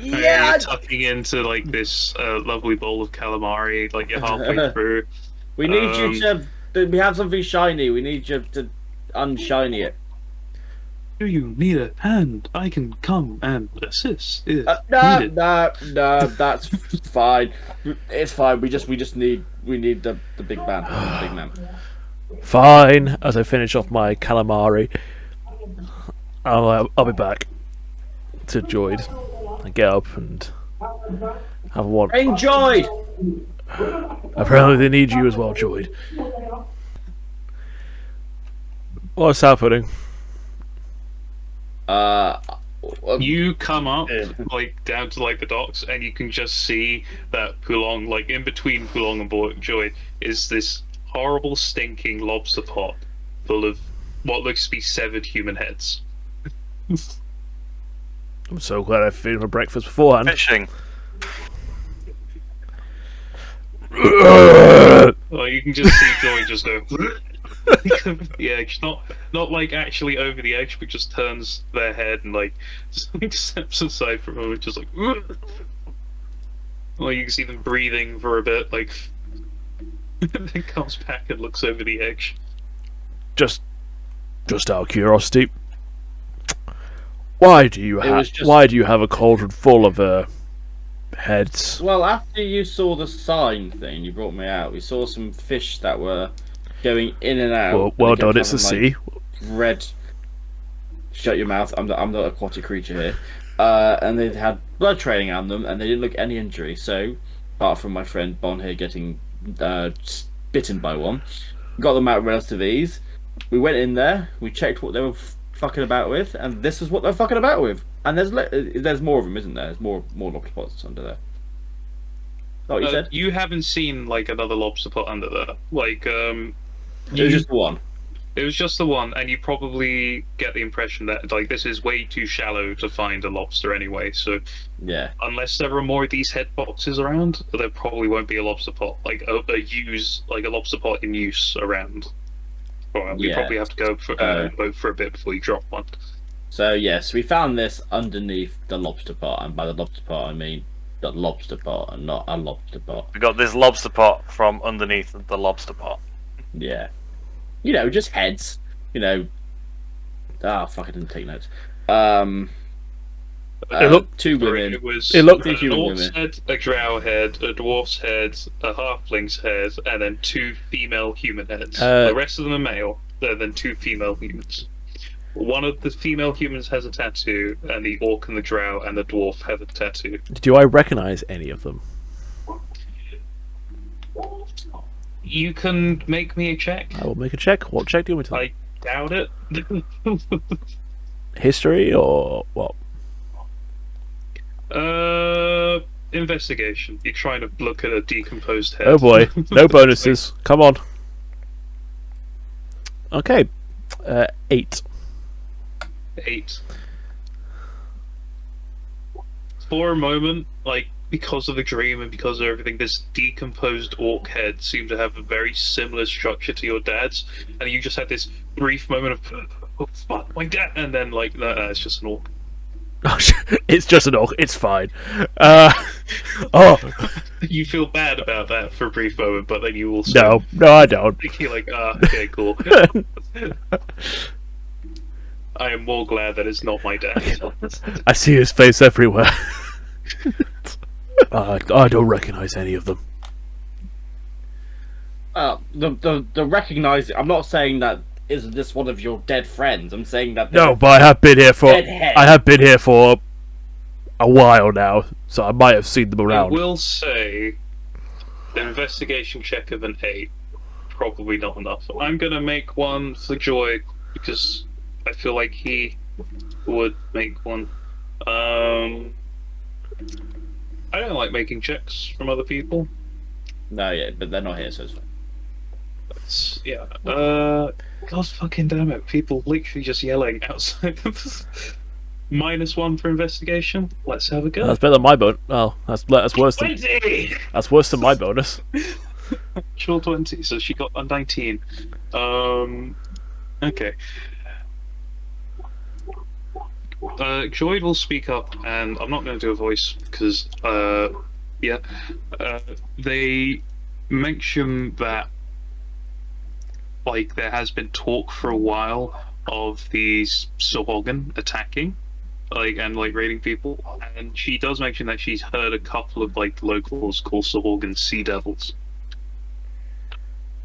Speaker 3: Yeah.
Speaker 2: You're tucking into like this lovely bowl of calamari, like you're halfway through.
Speaker 3: We need you to. We have something shiny. We need you to unshiny it.
Speaker 2: Do you need a hand? I can come and assist. If
Speaker 3: No,
Speaker 2: needed.
Speaker 3: that's fine. It's fine. We just need the big man. The big man.
Speaker 1: Fine. As I finish off my calamari, I'll be back to Joyd. I get up and have one.
Speaker 3: Enjoyed.
Speaker 1: Apparently they need you as well, Joyd. What's happening?
Speaker 2: You come up like down to like the docks, and you can just see that Pulong, like in between Pulong and Joy, is this horrible, stinking lobster pot full of what looks to be severed human heads.
Speaker 1: I'm so glad I finished my breakfast beforehand.
Speaker 4: Fishing.
Speaker 2: Well, you can just see Joy just go the edge, not like actually over the edge, but just turns their head and like just like steps aside for a moment, just like. Well, you can see them breathing for a bit, like. Then comes back and looks over the edge.
Speaker 1: Just out of curiosity, Why do you
Speaker 3: It was just-
Speaker 1: Why do you have a cauldron full of heads?
Speaker 3: Well, after you saw the sign thing, you brought me out. We saw some fish that were going in and out.
Speaker 1: Well,
Speaker 3: and
Speaker 1: well
Speaker 3: they kept
Speaker 1: done. It's the
Speaker 3: having,
Speaker 1: sea.
Speaker 3: Red. Shut your mouth. I'm the aquatic creature here. And they had blood training on them, and they didn't look any injury. So, apart from my friend Bon here getting bitten by one, got them out relative ease. We went in there. We checked what they were fucking about with, and this is what they're fucking about with. And there's more of them, isn't there? There's more lobster pots under there. Is that what you said?
Speaker 2: You haven't seen like another lobster pot under there. Like
Speaker 3: It was just one.
Speaker 2: it was just the one, and you probably get the impression that like this is way too shallow to find a lobster anyway. So
Speaker 3: Yeah.
Speaker 2: unless there are more of these head boxes around, there probably won't be a lobster pot, like a lobster pot in use around. Well, we
Speaker 3: Yeah.
Speaker 2: probably have to go for vote for a bit before you drop one.
Speaker 3: So yes, we found this underneath the lobster pot, and by the lobster pot I mean the lobster pot and not a lobster pot.
Speaker 4: We got this lobster pot from underneath the lobster pot.
Speaker 3: Yeah. You know, just heads. You know. Fuck, I didn't take notes.
Speaker 1: It looked-
Speaker 3: two
Speaker 2: Sorry,
Speaker 3: women.
Speaker 2: it was
Speaker 1: it looked-
Speaker 2: an
Speaker 3: human
Speaker 2: orc's
Speaker 3: women.
Speaker 2: head, a drow head, a dwarf's head, a halfling's head, and then two female human heads. The rest of them are male. Then two female humans. One of the female humans has a tattoo, and the orc and the drow and the dwarf have a tattoo.
Speaker 1: Do I recognize any of them?
Speaker 2: You can make me a check.
Speaker 1: I will make a check. What check do you want me to?
Speaker 2: I doubt it.
Speaker 1: History or what?
Speaker 2: Investigation. You're trying to look at a decomposed head.
Speaker 1: Oh boy, no bonuses. Come on. Okay, 8.
Speaker 2: 8. For a moment, like, because of the dream and because of everything, this decomposed orc head seemed to have a very similar structure to your dad's, and you just had this brief moment of, oh, fuck, my dad, and then, like, no, it's just an orc.
Speaker 1: It's just an orc. It's fine.
Speaker 2: You feel bad about that for a brief moment, but then you also
Speaker 1: No, I don't.
Speaker 2: thinking like, okay, cool. I am more glad that it's not my dad.
Speaker 1: I see his face everywhere. I don't recognize any of them.
Speaker 3: The recognise. I'm not saying that is this one of your dead friends. I'm saying that
Speaker 1: No, but I have been here for
Speaker 3: dead head.
Speaker 1: a while now, so I might have seen them
Speaker 2: I
Speaker 1: around.
Speaker 2: will say, an investigation check of an 8, probably not enough. I'm gonna make one for Joy because I feel like he would make one. I don't like making checks from other people.
Speaker 3: No, yeah, but they're not here, so it's fine.
Speaker 2: Yeah. God fucking damn it! People literally just yelling outside. -1 for investigation. Let's have a go.
Speaker 1: That's better than my bonus. Well, that's worse than
Speaker 2: 20.
Speaker 1: that's worse than my bonus.
Speaker 2: Actual 20. So she got a 19. Okay. Joy will speak up, and I'm not going to do a voice because, they mention that, like, there has been talk for a while of these Sohogan attacking, like, and like raiding people, and she does mention that she's heard a couple of like locals call Sohogan sea devils,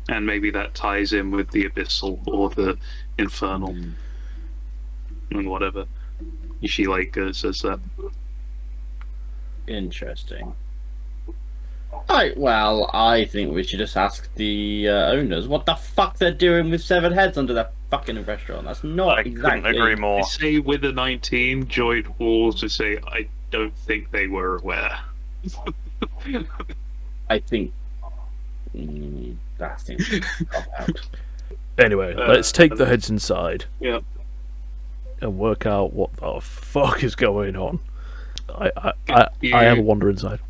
Speaker 2: and maybe that ties in with the abyssal or the infernal and whatever. She like says that.
Speaker 3: Interesting. Well, I think we should just ask the owners what the fuck they're doing with 7 heads under their fucking restaurant. That's not
Speaker 4: I
Speaker 3: exactly.
Speaker 4: couldn't agree more.
Speaker 2: I say with a 19, Joy will also say I don't think they were aware.
Speaker 3: I think that seems to cop out.
Speaker 1: Anyway, let's take the heads inside.
Speaker 2: Yeah.
Speaker 1: And work out what the fuck is going on. I have a wander inside.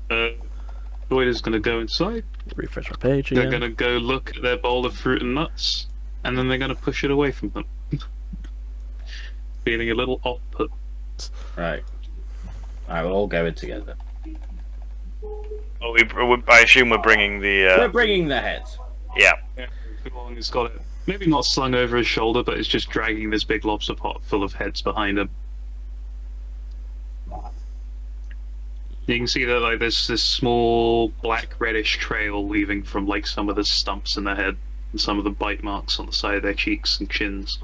Speaker 2: Joy is going to go inside.
Speaker 1: Refresh my page
Speaker 2: They're
Speaker 1: again.
Speaker 2: going to go look at their bowl of fruit and nuts, and then they're going to push it away from them. Feeling a little off put.
Speaker 3: Right. Alright, we'll all go in together.
Speaker 4: Oh, I assume we're bringing
Speaker 3: We're
Speaker 4: the.
Speaker 3: bringing the heads.
Speaker 4: Yeah.
Speaker 2: Who long has got it? maybe not slung over his shoulder, but is just dragging this big lobster pot full of heads behind him. You can see that like there's this small black reddish trail leaving from like some of the stumps in their head and some of the bite marks on the side of their cheeks and chins.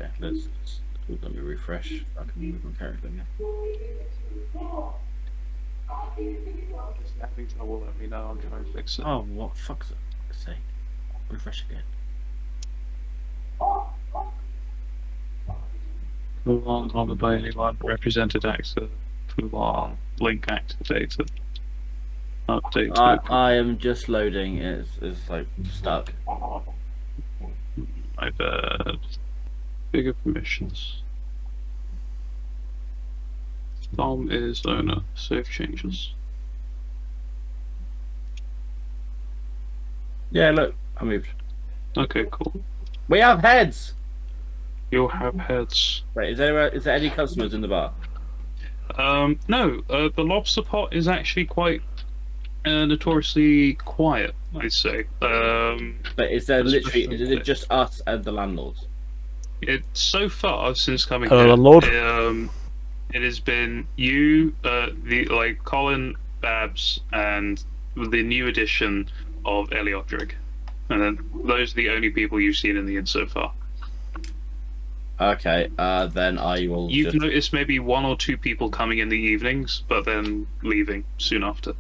Speaker 3: Yeah, let me refresh. I can move my character now.
Speaker 2: Having trouble, let me know. I'll try and fix it.
Speaker 3: Oh, what fuck's sake? Refresh again.
Speaker 2: Full-on on the Bailey line represented actor. Full-on link activated. Update.
Speaker 3: I am just loading. It's like stuck.
Speaker 2: My bad. Bigger permissions. Dom is owner. Save changes.
Speaker 3: Yeah, look, I moved.
Speaker 2: Okay, cool.
Speaker 3: We have heads.
Speaker 2: You'll have heads.
Speaker 3: Wait, is there any customers in the bar?
Speaker 2: No. The lobster pot is actually quite notoriously quiet, I'd say.
Speaker 3: But is there literally? Is it just us and the landlords?
Speaker 2: So far since coming
Speaker 1: Hello,
Speaker 2: here,
Speaker 1: landlord.
Speaker 2: It has been you, Colin, Babs, and the new addition of Eliodric, and then those are the only people you've seen in the inn so far.
Speaker 3: Okay, then I will.
Speaker 2: You've noticed maybe one or two people coming in the evenings, but then leaving soon after.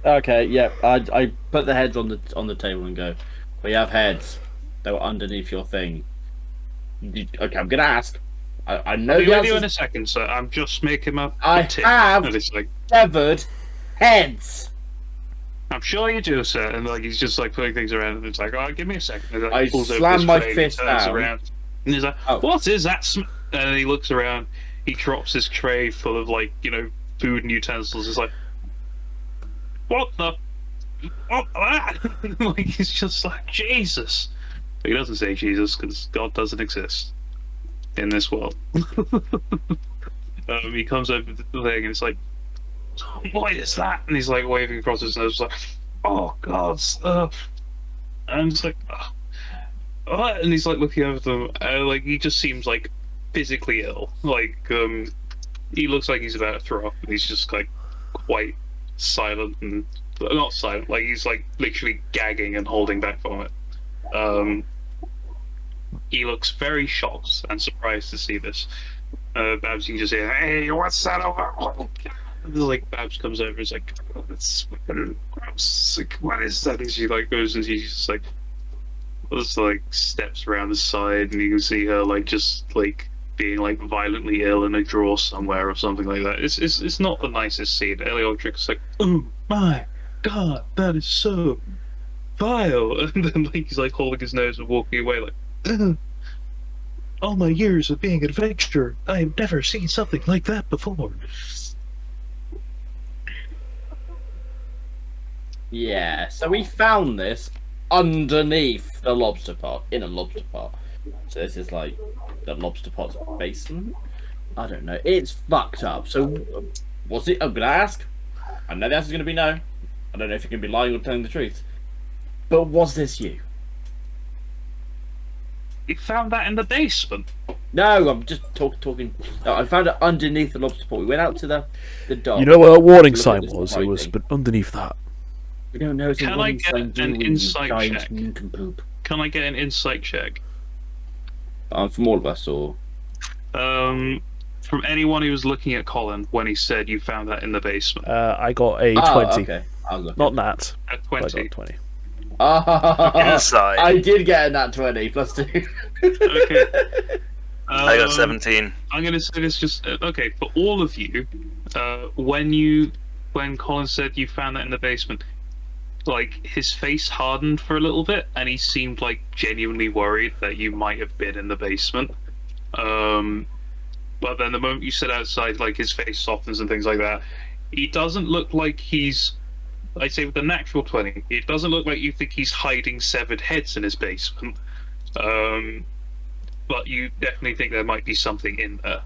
Speaker 3: Okay, yeah. I put the heads on the table and go. We have heads. They were underneath your thing. Okay, I'm gonna ask. I know
Speaker 2: I'll be
Speaker 3: the
Speaker 2: with you in
Speaker 3: answer.
Speaker 2: a second, sir. I'm just making my
Speaker 3: I
Speaker 2: tip.
Speaker 3: have
Speaker 2: And it's like,
Speaker 3: severed heads.
Speaker 2: I'm sure you do, sir. And like he's just like putting things around, and it's like, oh, give me a second. And, like,
Speaker 3: I
Speaker 2: he pulls over
Speaker 3: slam
Speaker 2: his
Speaker 3: my
Speaker 2: tray and
Speaker 3: fist
Speaker 2: he turns
Speaker 3: down.
Speaker 2: around, and he's like,
Speaker 3: Oh.
Speaker 2: "What is that?" And he looks around. He drops his tray full of like food and utensils. It's like, what the? What that? Like he's just like Jesus. But he doesn't say Jesus because God doesn't exist in this world. He comes over to the thing and it's like, what is that? And he's like waving across his nose, like, oh God, and it's like, oh, what? And he's like looking over them, like he just seems like physically ill. Like, he looks like he's about to throw up, and he's just like quite silent and not silent, like he's like literally gagging and holding back vomit. He looks very shocked and surprised to see this. Babs, you can just hear, hey, what's that over? And like Babs comes over, it's like, oh, that's fucking gross. Like, what is that? And she like goes and she's just like steps around the side, and you can see her like just like being like violently ill in a drawer somewhere or something like that. It's not the nicest scene. Eliodric's like, oh my God, that is so vile. And then like he's like holding his nose and walking away like, ugh. All my years of being an adventurer, I have never seen something like that before.
Speaker 3: Yeah. So we found this underneath the lobster pot, in a lobster pot. So this is like the lobster pot's basement. I don't know. It's fucked up. So was it? I'm gonna ask. I know the answer's gonna be no. I don't know if you're gonna be lying or telling the truth. But was this you?
Speaker 2: You found that in the basement?
Speaker 3: No, I'm just talking. No, I found it underneath the lobster pot. We went out to the dock.
Speaker 1: You know what a warning
Speaker 3: Look at
Speaker 1: sign
Speaker 3: this
Speaker 1: was? It was,
Speaker 3: writing.
Speaker 1: but underneath that.
Speaker 3: We don't know. It's
Speaker 2: Can
Speaker 3: a
Speaker 2: I
Speaker 3: warning
Speaker 2: get
Speaker 3: sign,
Speaker 2: an
Speaker 3: you
Speaker 2: insight
Speaker 3: giant
Speaker 2: check?
Speaker 3: nincompoop.
Speaker 2: Can I get an insight check?
Speaker 3: From all of us, or
Speaker 2: From anyone who was looking at Colin when he said you found that in the basement.
Speaker 1: I got a 20.
Speaker 3: Okay. I'll look.
Speaker 1: Not Nat.
Speaker 2: At
Speaker 1: But I
Speaker 2: 20.
Speaker 1: got 20.
Speaker 4: Inside.
Speaker 3: I did get a nat 20 plus 2.
Speaker 2: Okay.
Speaker 4: I got 17.
Speaker 2: I'm gonna say this just okay for all of you. When Colin said you found that in the basement, like his face hardened for a little bit, and he seemed like genuinely worried that you might have been in the basement. But then the moment you sit outside, like his face softens and things like that. He doesn't look like he's. I'd say with the natural 20, it doesn't look like you think he's hiding severed heads in his basement. But you definitely think there might be something in there.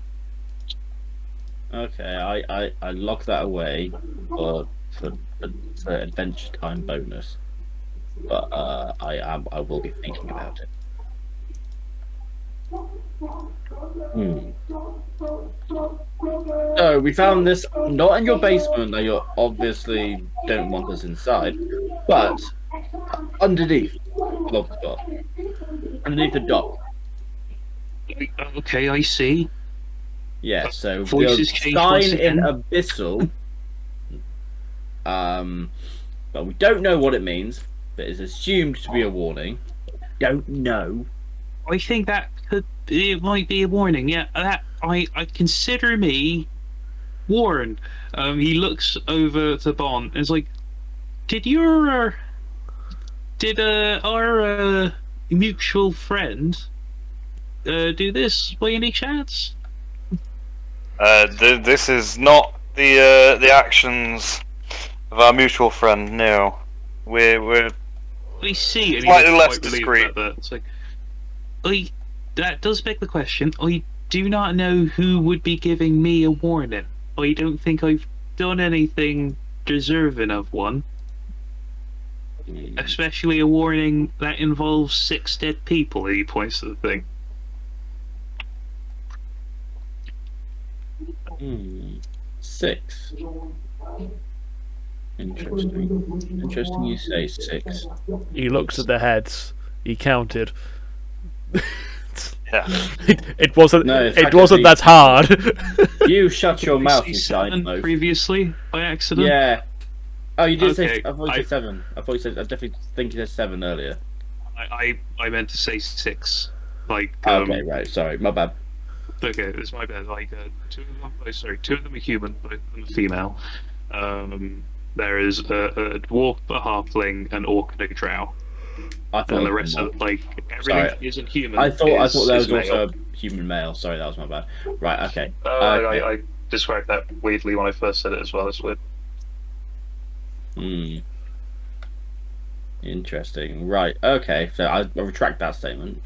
Speaker 3: Okay, I lock that away for for adventure time bonus. But I will be thinking about it. So we found this not in your basement that you obviously don't want us inside, but underneath the spot, underneath the dock.
Speaker 2: Okay, I see.
Speaker 3: Yeah, so
Speaker 2: Voices
Speaker 3: the
Speaker 2: change once
Speaker 3: sign in
Speaker 2: again.
Speaker 3: abyssal, but we don't know what it means, but it's assumed to be a warning. Don't know.
Speaker 2: I think it might be a warning. Yeah, that I consider me warned. He looks over to Bond and is like, "Did our mutual friend do this by any chance?"
Speaker 4: This is not the actions of our mutual friend. No, we're
Speaker 2: I see, and he
Speaker 4: slightly
Speaker 2: looks
Speaker 4: less
Speaker 2: quite relieved
Speaker 4: discreet.
Speaker 2: about that. It's like, that does beg the question. I do not know who would be giving me a warning. I don't think I've done anything deserving of one. Especially a warning that involves 6 dead people, he points to the thing.
Speaker 3: 6. Interesting you say 6.
Speaker 1: He looks at the heads. He counted.
Speaker 4: Yeah.
Speaker 1: It wasn't.
Speaker 3: No,
Speaker 1: It wasn't that hard.
Speaker 3: You shut your mouth,
Speaker 2: You
Speaker 3: you
Speaker 2: said
Speaker 3: giant loaf.
Speaker 2: previously by accident.
Speaker 3: Yeah. Oh, you did say.
Speaker 2: Okay,
Speaker 3: I thought you said 7. I thought you said. I definitely think you said 7 earlier.
Speaker 2: I meant to say 6. Like
Speaker 3: Okay, right. Sorry, my bad.
Speaker 2: okay, it's my bad. Like 2 of them. Oh, sorry, 2 of them are human, both of them are female. There is a dwarf, a halfling, an orc, and a drow.
Speaker 3: I thought
Speaker 2: And
Speaker 3: it
Speaker 2: the
Speaker 3: was
Speaker 2: rest
Speaker 3: more.
Speaker 2: of everything
Speaker 3: Sorry.
Speaker 2: isn't human.
Speaker 3: I thought there
Speaker 2: is
Speaker 3: was
Speaker 2: male.
Speaker 3: also a human male. Sorry, that was my bad. Right. Okay.
Speaker 2: I described that weirdly when I first said it as well. It's weird.
Speaker 3: Interesting. Right. Okay. So I retract that statement.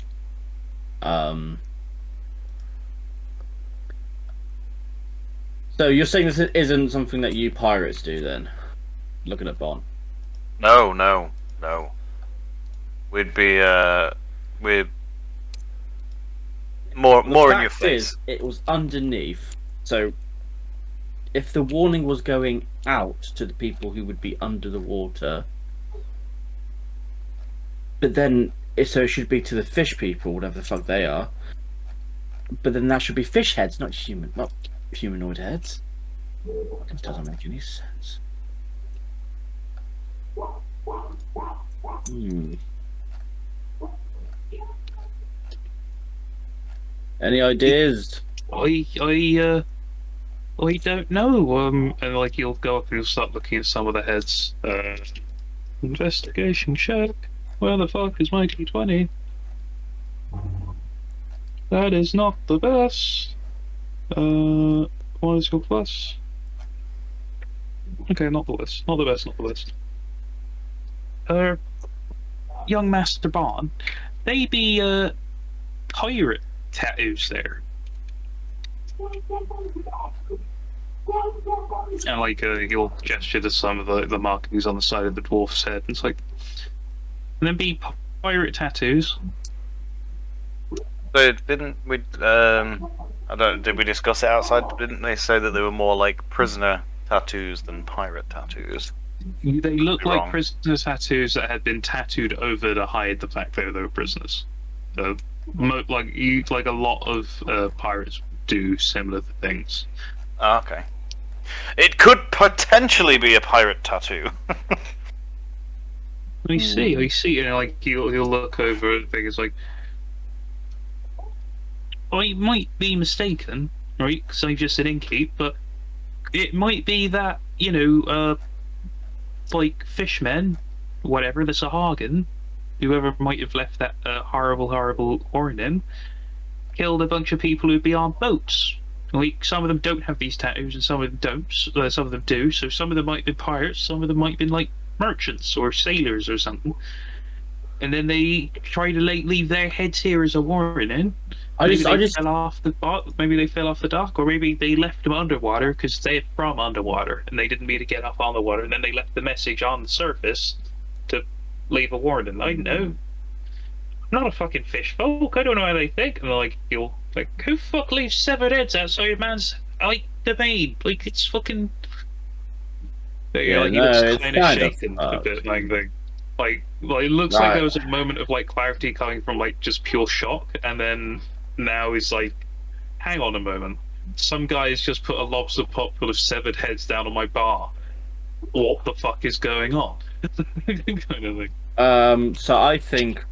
Speaker 3: So you're saying this isn't something that you pirates do then? Looking at Bond.
Speaker 4: No. We'd be we're more in your face.
Speaker 3: It was underneath. So if the warning was going out to the people who would be under the water, but then it should be to the fish people, whatever the fuck they are. But then that should be fish heads, not humanoid heads. This doesn't make any sense. Any ideas?
Speaker 2: I don't know. And like you'll go up and you'll start looking at some of the heads. Investigation check. Where the fuck is my D20? That is not the best. What is your plus? Okay, not the best. Not the best. Not the best. Young Master Bond, they be pirate tattoos there. And like he'll gesture to some of the markings on the side of the dwarf's head. It's like, and then be pirate tattoos.
Speaker 4: So didn't we? I don't. Did we discuss it outside? Didn't they say that they were more like prisoner tattoos than pirate tattoos?
Speaker 2: They look like
Speaker 4: Wrong.
Speaker 2: prisoner tattoos that had been tattooed over to hide the fact that they were prisoners. Like a lot of pirates do similar things.
Speaker 4: Ah, okay. It could potentially be a pirate tattoo.
Speaker 2: I see. And like he'll look over at things like, I might be mistaken, right? Because I just said innkeep, but it might be that like fishmen, whatever, the Sahagin, whoever might have left that horrible warning, killed a bunch of people who'd be on boats. Like some of them don't have these tattoos, and some of them don't. Some of them do. So some of them might be pirates. Some of them might be like merchants or sailors or something. and then they try to leave their heads here as a warning. Maybe they fell off the dock, or maybe they left them underwater because they're from underwater and they didn't mean to get up on the water, and then they left the message on the surface to leave a warning. I don't know. I'm not a fucking fish folk. I don't know how they think. And they're like, you'll like, who fuck leaves severed heads outside a man's domain? Like, it's fucking.
Speaker 3: Yeah,
Speaker 2: like, he
Speaker 3: no,
Speaker 2: looks
Speaker 3: it's
Speaker 2: kind of
Speaker 3: kind of
Speaker 2: shaken a
Speaker 3: fucked.
Speaker 2: bit, like thing. Like, it looks like there was a moment of like clarity coming from like just pure shock, and then now he's like, hang on a moment. Some guy's just put a lobster pot full of severed heads down on my bar. What the fuck is going on? Kind of thing.
Speaker 3: So I think,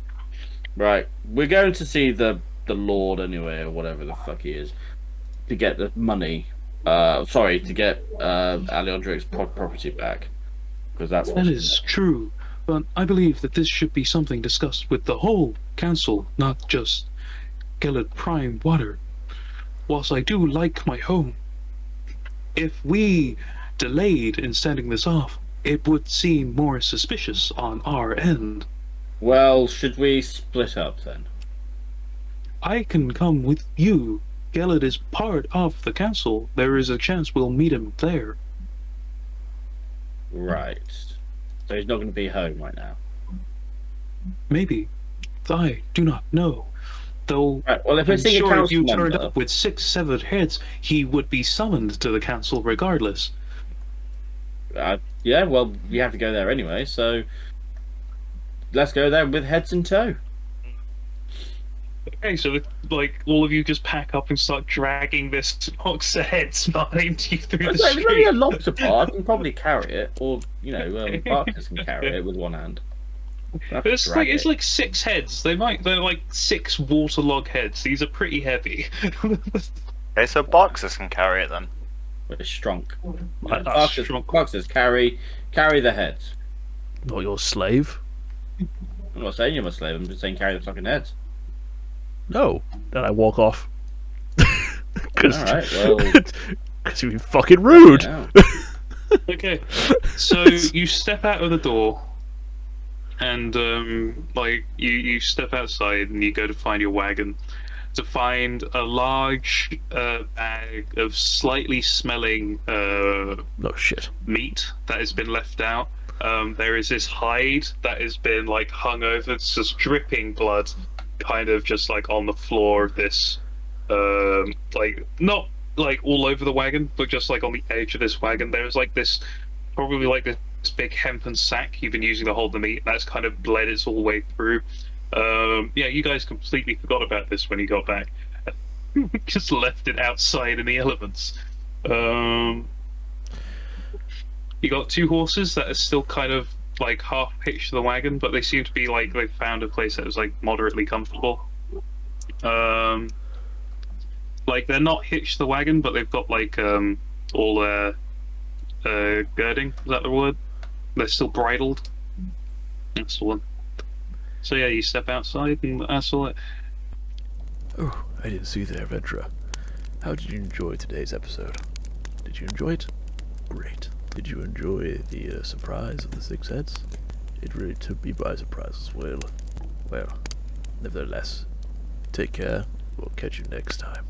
Speaker 3: right, we're going to see the Lord anyway, or whatever the fuck he is, to get the money. To get Aleondric's property back, because that's
Speaker 2: That is true, but I believe that this should be something discussed with the whole council, not just Gellid Prime Water. Whilst I do like my home, if we delayed in sending this off, it would seem more suspicious on our end.
Speaker 3: Well, should we split up then?
Speaker 2: I can come with you. Gellid is part of the council. There is a chance we'll meet him there.
Speaker 3: Right. So he's not going to be home right now.
Speaker 2: Maybe. I do not know. Though,
Speaker 3: Right. Well, if
Speaker 2: I'm
Speaker 3: we're seeing a
Speaker 2: sure if
Speaker 3: council
Speaker 2: you turned
Speaker 3: member,
Speaker 2: up with 6 severed heads, he would be summoned to the council regardless.
Speaker 3: yeah. Well, we have to go there anyway, so let's go there with heads in tow.
Speaker 2: Okay, so like all of you just pack up and start dragging this box of heads behind you through the
Speaker 3: It's only
Speaker 2: street.
Speaker 3: a lobster pot. I can probably carry it, or Barkers can carry it with one hand.
Speaker 2: It's like 6 heads. They're like 6 waterlog heads. These are pretty heavy.
Speaker 4: Okay, so boxers can carry it then.
Speaker 3: But it's strong.
Speaker 2: That's strong.
Speaker 3: Boxers carry the heads.
Speaker 1: Not your slave.
Speaker 3: I'm not saying you're my slave. I'm just saying carry the fucking heads.
Speaker 1: No. Then I walk off. Because
Speaker 3: All right. Well,
Speaker 1: you'd be fucking rude.
Speaker 3: yeah.
Speaker 2: Okay, so you step out of the door, and you step outside and you go to find your wagon, to find a large bag of slightly smelling
Speaker 1: No shit.
Speaker 2: meat that has been left out. There is this hide that has been like hung over. It's just dripping blood, kind of just like on the floor of this, like not like all over the wagon, but just like on the edge of this wagon. There's like this, probably like this big hempen sack you've been using to hold the meat. That's kind of bled its all the way through. Yeah, you guys completely forgot about this when you got back. Just left it outside in the elements. You got 2 horses that are still kind of like half hitched to the wagon, but they seem to be like they found a place that was like moderately comfortable. Like they're not hitched to the wagon, but they've got like all girding. Is that the word? They're still bridled. That's the one. So yeah, you step outside and that's all it.
Speaker 1: Oh, I didn't see the adventurer. How did you enjoy today's episode? Did you enjoy it? Great. Did you enjoy the surprise of the 6 heads? It really took me by surprise as well. Well, nevertheless, take care. We'll catch you next time.